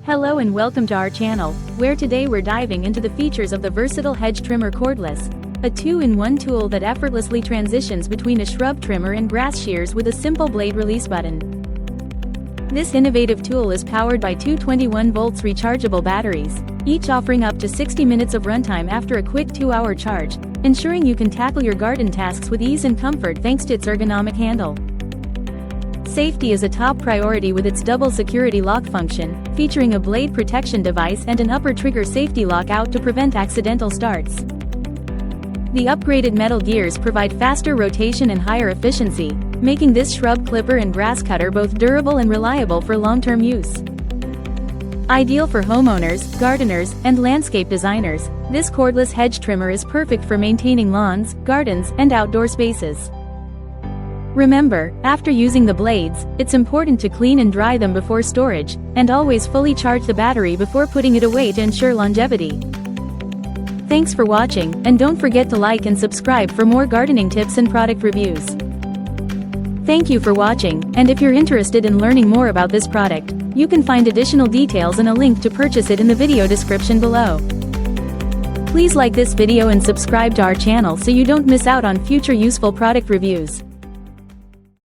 Hello and welcome to our channel, where today we're diving into the features of the versatile Hedge Trimmer Cordless, a 2-in-1 tool that effortlessly transitions between a shrub trimmer and grass shears with a simple blade release button. This innovative tool is powered by two 21-volt rechargeable batteries, each offering up to 60 minutes of runtime after a quick 2-hour charge, ensuring you can tackle your garden tasks with ease and comfort thanks to its ergonomic handle. Safety is a top priority with its double security lock function, featuring a blade protection device and an upper trigger safety lockout to prevent accidental starts. The upgraded metal gears provide faster rotation and higher efficiency, making this shrub clipper and grass cutter both durable and reliable for long-term use. Ideal for homeowners, gardeners, and landscape designers, this cordless hedge trimmer is perfect for maintaining lawns, gardens, and outdoor spaces. Remember, after using the blades, it's important to clean and dry them before storage, and always fully charge the battery before putting it away to ensure longevity. Thanks for watching, and don't forget to like and subscribe for more gardening tips and product reviews. Thank you for watching, and if you're interested in learning more about this product, you can find additional details and a link to purchase it in the video description below. Please like this video and subscribe to our channel so you don't miss out on future useful product reviews.